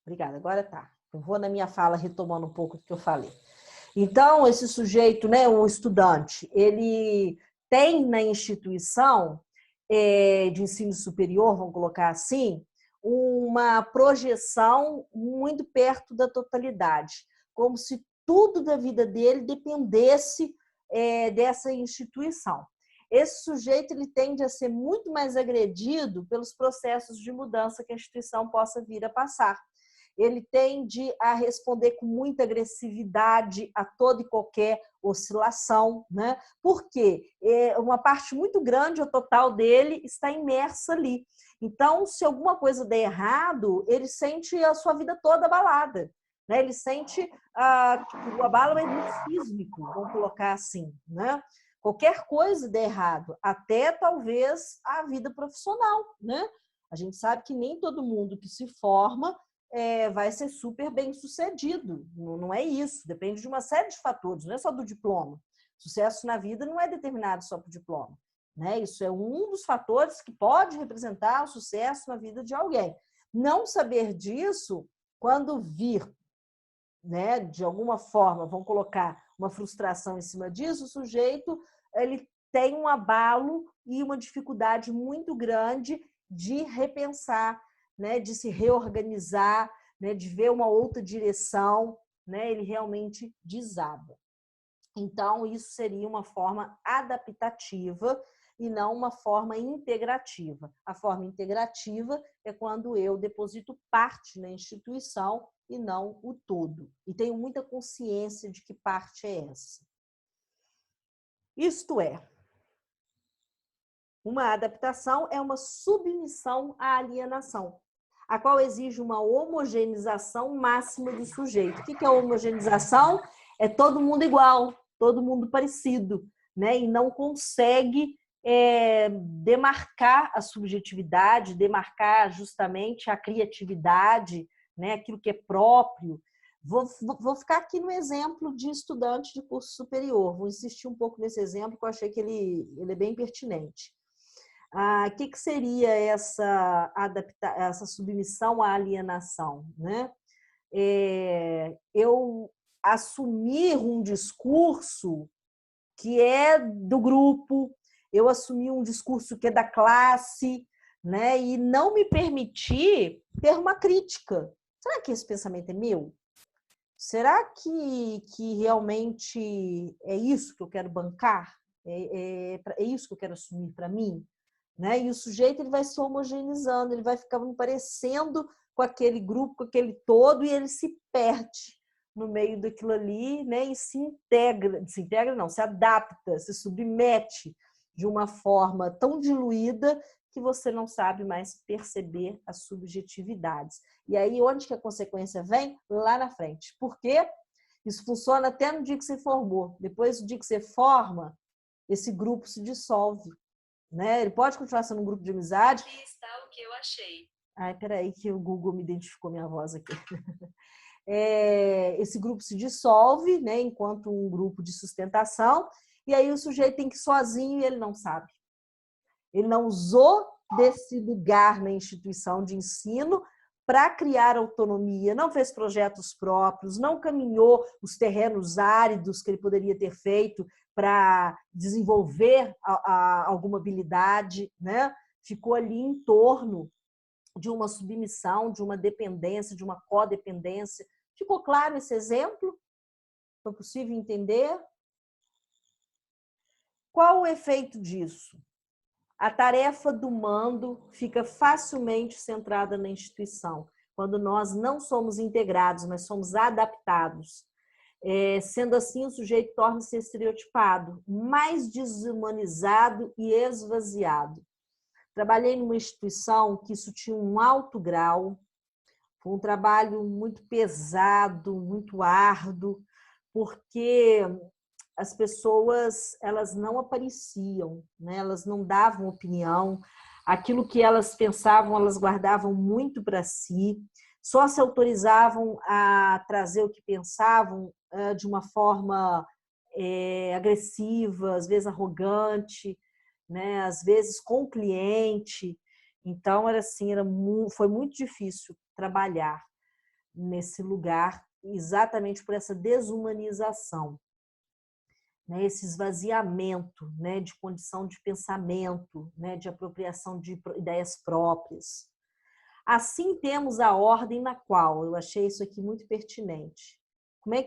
Obrigada, agora tá. Eu vou na minha fala retomando um pouco do que eu falei. Então, esse sujeito, né, o estudante, ele tem na instituição de ensino superior, vamos colocar assim, uma projeção muito perto da totalidade, como se tudo da vida dele dependesse dessa instituição. Esse sujeito ele tende a ser muito mais agredido pelos processos de mudança que a instituição possa vir a passar. Ele tende a responder com muita agressividade a toda e qualquer oscilação, né? Porque uma parte muito grande ou total dele está imersa ali. Então, se alguma coisa der errado, ele sente a sua vida toda abalada, né? Ele sente o abalamento muito sísmico, vamos colocar assim, né? Qualquer coisa der errado, até talvez a vida profissional, né? A gente sabe que nem todo mundo que se forma vai ser super bem sucedido. Não é isso, depende de uma série de fatores, não é só do diploma. Sucesso na vida não é determinado só por diploma, né? Isso é um dos fatores que pode representar o sucesso na vida de alguém. Não saber disso, quando vir, né, de alguma forma, vão colocar uma frustração em cima disso, o sujeito ele tem um abalo e uma dificuldade muito grande de repensar, né, de se reorganizar, né, de ver uma outra direção, né, ele realmente desaba. Então, isso seria uma forma adaptativa e não uma forma integrativa. A forma integrativa é quando eu deposito parte na instituição e não o todo. E tenho muita consciência de que parte é essa. Isto é, uma adaptação é uma submissão à alienação, a qual exige uma homogeneização máxima do sujeito. O que é homogeneização? É todo mundo igual, todo mundo parecido, né? E não consegue demarcar a subjetividade, demarcar justamente a criatividade, né? Aquilo que é próprio. Vou ficar aqui no exemplo de estudante de curso superior. Vou insistir um pouco nesse exemplo, que eu achei que ele é bem pertinente. O que seria essa submissão à alienação, né? Eu assumir um discurso que é do grupo, eu assumir um discurso que é da classe, né? E não me permitir ter uma crítica. Será que esse pensamento é meu? Será que realmente é isso que eu quero bancar? É isso que eu quero assumir para mim? Né? E o sujeito ele vai se homogeneizando, ele vai ficando parecendo com aquele grupo, com aquele todo, e ele se perde no meio daquilo ali, né? E se integra não, se adapta, se submete de uma forma tão diluída que você não sabe mais perceber as subjetividades. E aí, onde que a consequência vem? Lá na frente. Por quê? Isso funciona até no dia que você formou. Depois do dia que você forma, esse grupo se dissolve. Né? Ele pode continuar sendo um grupo de amizade. Aqui está o que eu achei. Ai, peraí que o Google me identificou minha voz aqui. Esse grupo se dissolve, né, enquanto um grupo de sustentação, e aí o sujeito tem que ir sozinho e ele não sabe. Ele não usou desse lugar na instituição de ensino para criar autonomia, não fez projetos próprios, não caminhou os terrenos áridos que ele poderia ter feito para desenvolver alguma habilidade, né? Ficou ali em torno de uma submissão, de uma dependência, de uma codependência. Ficou claro esse exemplo? Foi possível entender? Qual o efeito disso? A tarefa do mando fica facilmente centrada na instituição, quando nós não somos integrados, mas somos adaptados. Sendo assim, o sujeito torna-se estereotipado, mais desumanizado e esvaziado. Trabalhei numa instituição que isso tinha um alto grau, foi um trabalho muito pesado, muito árduo, porque as pessoas elas não apareciam, né? Elas não davam opinião, aquilo que elas pensavam elas guardavam muito para si, só se autorizavam a trazer o que pensavam de uma forma agressiva, às vezes arrogante, né? Às vezes com o cliente. Então era assim, foi muito difícil trabalhar. nesse lugar, exatamente por essa desumanização, né? Esse esvaziamento, né, de condição de pensamento, né, de apropriação de ideias próprias. Assim, temos a ordem na qual, eu achei isso aqui muito pertinente. Como é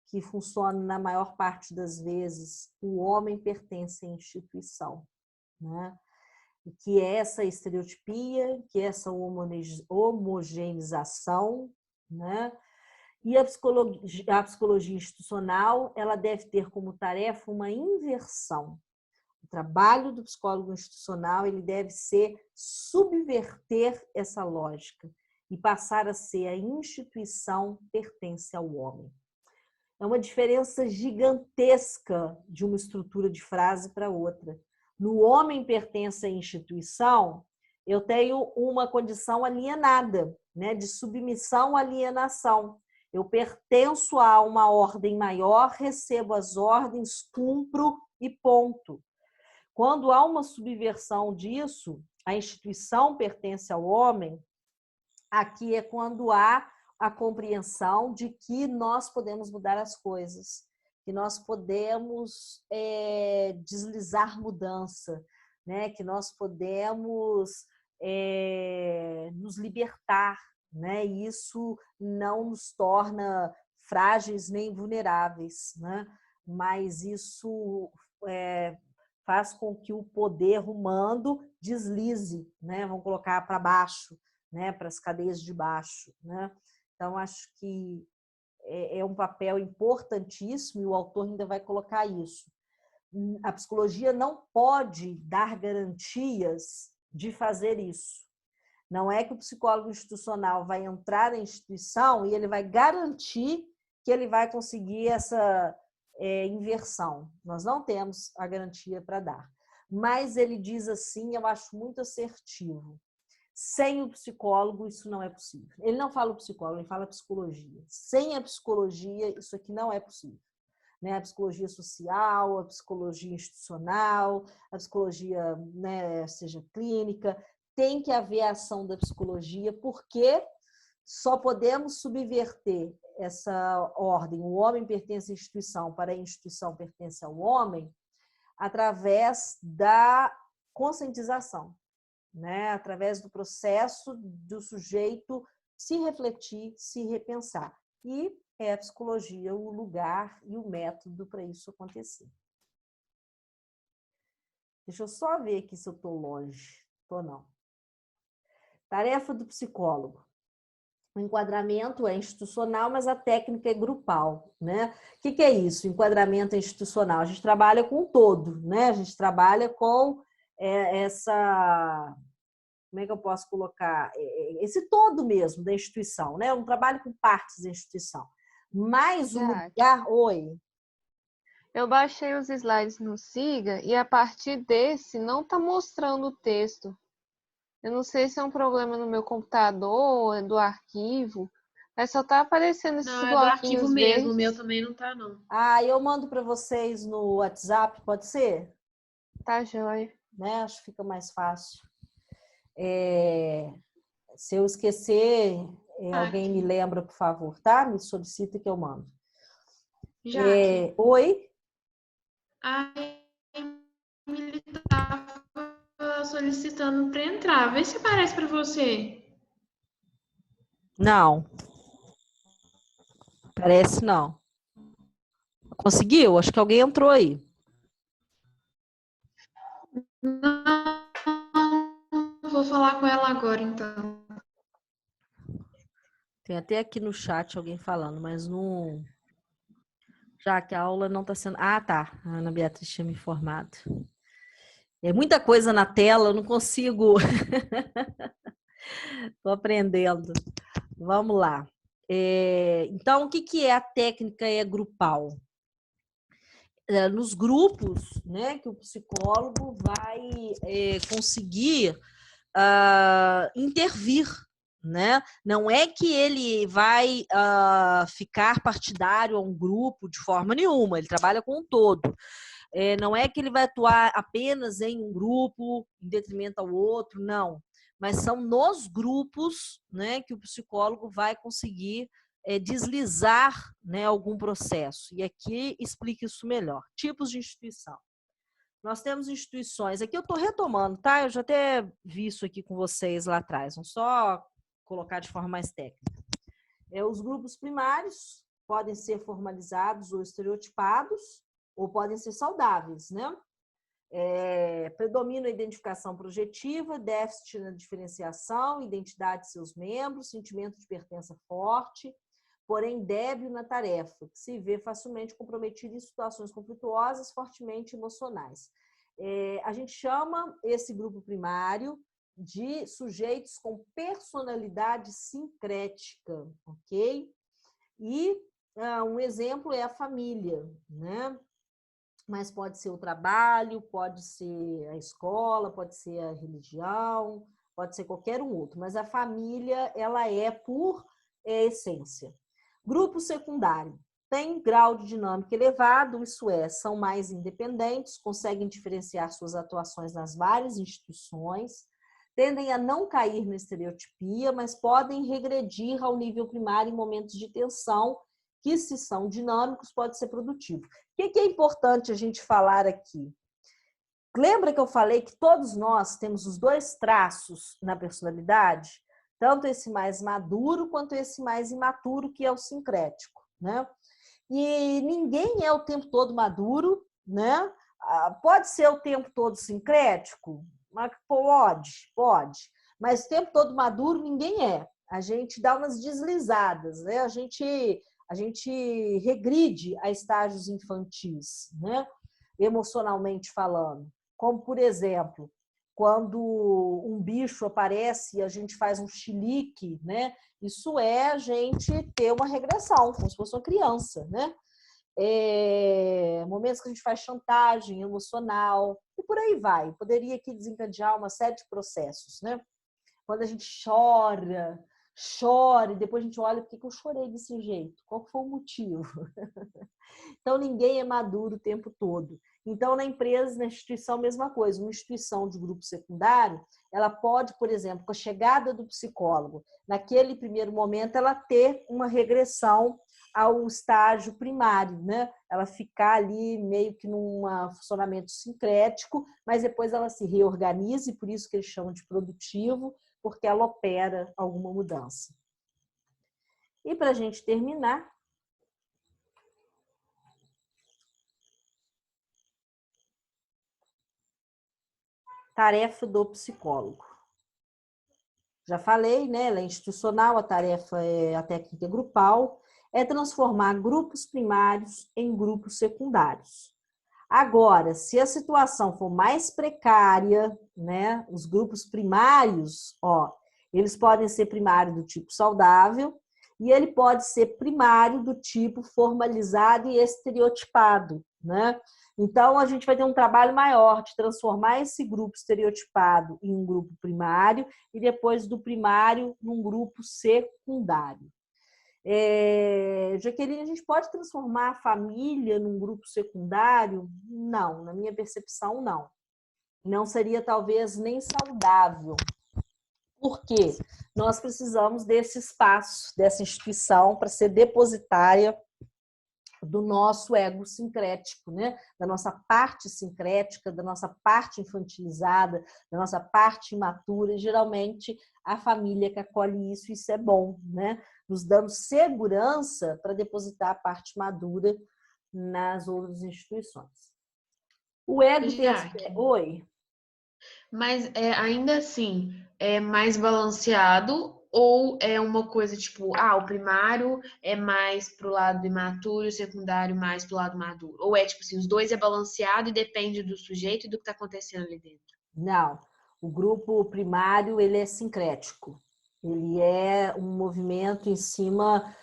que funciona na maior parte das vezes? O homem pertence à instituição, né? E que é essa estereotipia, que é essa homogeneização, né? E a psicologia institucional, ela deve ter como tarefa uma inversão. O trabalho do psicólogo institucional, ele deve ser subverter essa lógica e passar a ser a instituição pertence ao homem. É uma diferença gigantesca de uma estrutura de frase para outra. No homem pertence à instituição, eu tenho uma condição alienada, né, de submissão à alienação. Eu pertenço a uma ordem maior, recebo as ordens, cumpro e ponto. Quando há uma subversão disso, a instituição pertence ao homem, aqui é quando há a compreensão de que nós podemos mudar as coisas, que nós podemos deslizar mudança, né? Que nós podemos nos libertar, né? E isso não nos torna frágeis nem vulneráveis, né? Mas isso faz com que o poder humano deslize, né? Vamos colocar para baixo, né? Para as cadeias de baixo, né? Então, acho que é um papel importantíssimo e o autor ainda vai colocar isso. A psicologia não pode dar garantias de fazer isso. Não é que o psicólogo institucional vai entrar na instituição e ele vai garantir que ele vai conseguir essa inversão. Nós não temos a garantia para dar. Mas ele diz assim, eu acho muito assertivo. Sem o psicólogo, isso não é possível. Ele não fala o psicólogo, ele fala a psicologia. Sem a psicologia, isso aqui não é possível. Né? A psicologia social, a psicologia institucional, a psicologia, né, seja clínica, tem que haver a ação da psicologia, porque só podemos subverter essa ordem, o homem pertence à instituição, para a instituição pertence ao homem, através da conscientização, né? Através do processo do sujeito se refletir, se repensar. E é a psicologia o lugar e o método para isso acontecer. Deixa eu só ver aqui se eu estou longe. Estou não. Tarefa do psicólogo. O enquadramento é institucional, mas a técnica é grupal, né? O que é isso? Enquadramento é institucional. A gente trabalha com o todo, né? A gente trabalha com essa... Como é que eu posso colocar? Esse todo mesmo da instituição, né? Eu não trabalho com partes da instituição. Mas o lugar... Oi. Eu baixei os slides no Siga e a partir desse não está mostrando o texto. Eu não sei se é um problema no meu computador, é do arquivo, mas só tá aparecendo esses bloquinhos verdes. Não, é do arquivo mesmo, o meu verdes. também não tá, não. Ah, eu mando para vocês no WhatsApp, pode ser? Tá joia. Né? Acho que fica mais fácil. Se eu esquecer, alguém me lembra, por favor, tá? Me solicita que eu mando. Jaque. Oi? A Emily estava solicitando para entrar. Vê se aparece para você. Não. Parece não. Conseguiu? Acho que alguém entrou aí. Não, vou falar com ela agora, então. Tem até aqui no chat alguém falando, mas não... Já que a aula não está sendo... Ah, tá. A Ana Beatriz tinha me informado. É muita coisa na tela, eu não consigo... Estou aprendendo. Vamos lá. Então, o que é a técnica grupal? Nos grupos, né, que o psicólogo vai conseguir intervir, né? Não é que ele vai ficar partidário a um grupo de forma nenhuma, ele trabalha com um todo. Não é que ele vai atuar apenas em um grupo, em detrimento ao outro, não. mas são nos grupos, né, que o psicólogo vai conseguir deslizar, né, algum processo. E aqui explica isso melhor. Tipos de instituição. Nós temos instituições, aqui eu estou retomando, tá? Eu já até vi isso aqui com vocês lá atrás, vamos só colocar de forma mais técnica. Os grupos primários podem ser formalizados ou estereotipados, ou podem ser saudáveis, né? Predomina a identificação projetiva, déficit na diferenciação, identidade de seus membros, sentimento de pertença forte, porém débil na tarefa, que se vê facilmente comprometido em situações conflituosas, fortemente emocionais. A gente chama esse grupo primário de sujeitos com personalidade sincrética, ok? E um exemplo é a família, né? Mas pode ser o trabalho, pode ser a escola, pode ser a religião, pode ser qualquer um outro, mas a família, ela é por essência. Grupo secundário. Tem grau de dinâmica elevado, isso é, são mais independentes, conseguem diferenciar suas atuações nas várias instituições, tendem a não cair na estereotipia, mas podem regredir ao nível primário em momentos de tensão, que, se são dinâmicos, pode ser produtivo. O que é importante a gente falar aqui? Lembra que eu falei que todos nós temos os dois traços na personalidade? Tanto esse mais maduro quanto esse mais imaturo, que é o sincrético, né? E ninguém é o tempo todo maduro, né? Pode ser o tempo todo sincrético? Pode. Mas o tempo todo maduro ninguém é. A gente dá umas deslizadas, né? A gente regride a estágios infantis, né? Emocionalmente falando. Como, por exemplo, quando um bicho aparece e a gente faz um chilique, né? Isso é a gente ter uma regressão, como se fosse uma criança, né? Momentos que a gente faz chantagem emocional e por aí vai. Poderia aqui desencadear uma série de processos, né? Quando a gente chora e depois a gente olha, por que eu chorei desse jeito? Qual foi o motivo? Então, ninguém é maduro o tempo todo. Então, na empresa, na instituição, mesma coisa. Uma instituição de grupo secundário, ela pode, por exemplo, com a chegada do psicólogo, naquele primeiro momento, ela ter uma regressão ao estágio primário, né? Ela ficar ali meio que num funcionamento sincrético, mas depois ela se reorganiza, e por isso que eles chamam de produtivo, porque ela opera alguma mudança. E para a gente terminar, tarefa do psicólogo. Já falei, né? Ela é institucional, a tarefa é a técnica grupal, é transformar grupos primários em grupos secundários. Agora, se a situação for mais precária, né? Os grupos primários, eles podem ser primário do tipo saudável e ele pode ser primário do tipo formalizado e estereotipado, né? Então, a gente vai ter um trabalho maior de transformar esse grupo estereotipado em um grupo primário e depois do primário num grupo secundário. Jaqueline, a gente pode transformar a família num grupo secundário? Não, na minha percepção, não. Não seria talvez nem saudável. Por quê? Nós precisamos desse espaço, dessa instituição para ser depositária do nosso ego sincrético, né? Da nossa parte sincrética, da nossa parte infantilizada, da nossa parte imatura. E, geralmente, a família que acolhe isso é bom, né? Nos dando segurança para depositar a parte madura nas outras instituições. O ego tem aspecto... Oi? Mas ainda assim, é mais balanceado ou é uma coisa tipo, o primário é mais pro lado imaturo e o secundário mais pro lado maduro? Ou é tipo assim, os dois é balanceado e depende do sujeito e do que está acontecendo ali dentro? Não, o grupo primário ele é sincrético. Ele é um movimento em cima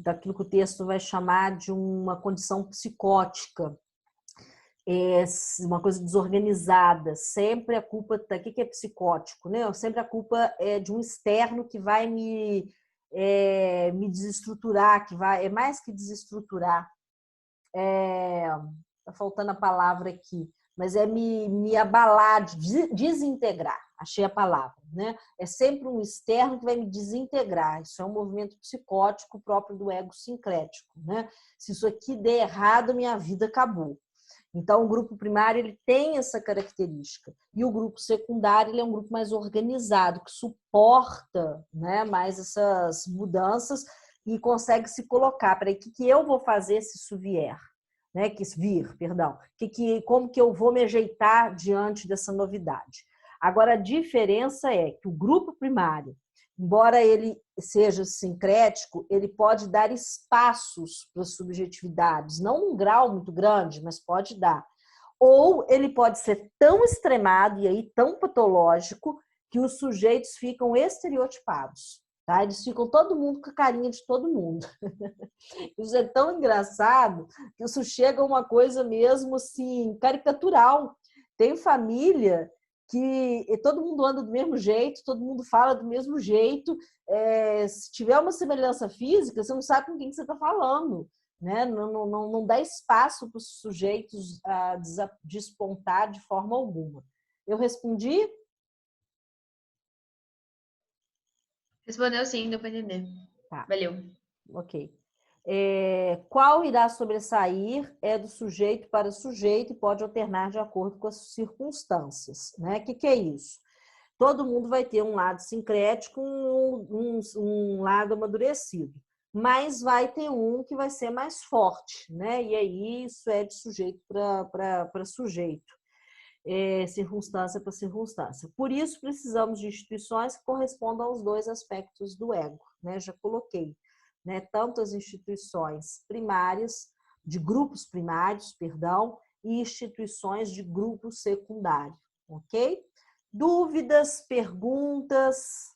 daquilo que o texto vai chamar de uma condição psicótica. Uma coisa desorganizada, sempre a culpa, o que é psicótico, né? Sempre a culpa é de um externo que vai me desestruturar, é mais que desestruturar, tá faltando a palavra aqui, mas é me abalar, desintegrar. Achei a palavra, né? É sempre um externo que vai me desintegrar. Isso é um movimento psicótico próprio do ego sincrético, né? Se isso aqui der errado, minha vida acabou. Então, o grupo primário ele tem essa característica. E o grupo secundário ele é um grupo mais organizado, que suporta, né, mais essas mudanças e consegue se colocar. Para o que eu vou fazer se isso vier? Né, que vir, perdão. Como que eu vou me ajeitar diante dessa novidade? Agora, a diferença é que o grupo primário, embora ele seja sincrético, ele pode dar espaços para as subjetividades, não um grau muito grande, mas pode dar. Ou ele pode ser tão extremado e aí tão patológico que os sujeitos ficam estereotipados. Tá? Eles ficam todo mundo com a carinha de todo mundo. Isso é tão engraçado que isso chega a uma coisa mesmo assim, caricatural. Tem família que todo mundo anda do mesmo jeito, todo mundo fala do mesmo jeito. Se tiver uma semelhança física, você não sabe com quem você está falando. Né? Não dá espaço para os sujeitos a despontar de forma alguma. Eu respondi? Respondeu sim, deu para entender. Tá. Valeu. Ok. Qual irá sobressair é do sujeito para sujeito e pode alternar de acordo com as circunstâncias. Né? O que é isso? Todo mundo vai ter um lado sincrético, um lado amadurecido, mas vai ter um que vai ser mais forte, né? E aí isso é de sujeito para sujeito, circunstância para circunstância. Por isso precisamos de instituições que correspondam aos dois aspectos do ego, né? Já coloquei. Né, tanto as instituições primárias, de grupos primários, perdão, e instituições de grupo secundário, ok? Dúvidas, perguntas,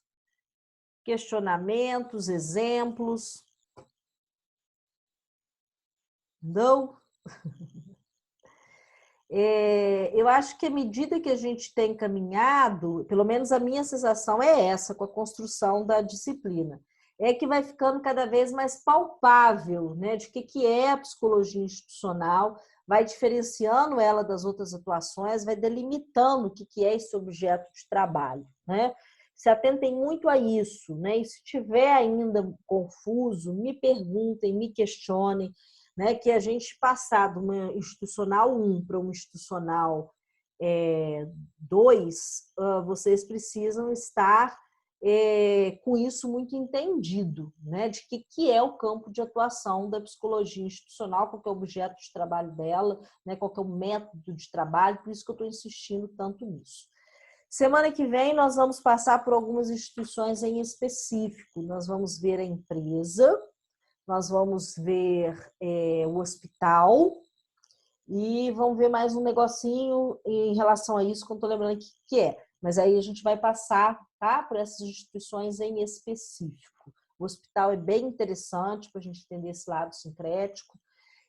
questionamentos, exemplos? Não? Eu acho que à medida que a gente tem caminhado, pelo menos a minha sensação é essa, com a construção da disciplina, é que vai ficando cada vez mais palpável, né, de que é a psicologia institucional, vai diferenciando ela das outras atuações, vai delimitando o que é esse objeto de trabalho, né? Se atentem muito a isso, né? E se tiver ainda confuso, me perguntem, me questionem, né? Que a gente passar de uma institucional 1 para uma institucional 2, vocês precisam estar com isso muito entendido, né? De que é o campo de atuação da psicologia institucional, qual que é o objeto de trabalho dela, né? Qual que é o método de trabalho, por isso que eu estou insistindo tanto nisso. Semana que vem nós vamos passar por algumas instituições em específico, nós vamos ver a empresa, nós vamos ver o hospital e vamos ver mais um negocinho em relação a isso, que eu não estou lembrando o que é. Mas aí a gente vai passar, tá, por essas instituições em específico. O hospital é bem interessante para a gente entender esse lado sincrético.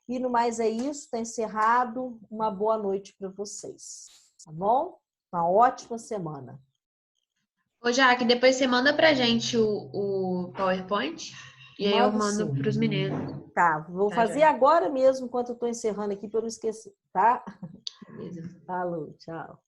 E no mais é isso, está encerrado. Uma boa noite para vocês, tá bom? Uma ótima semana. Ô, Jaque, depois você manda pra gente o PowerPoint e aí eu mando para os meninos. Tá, vou fazer joia. agora mesmo, enquanto eu estou encerrando aqui, para eu não esquecer, tá? Beleza. Falou, tchau.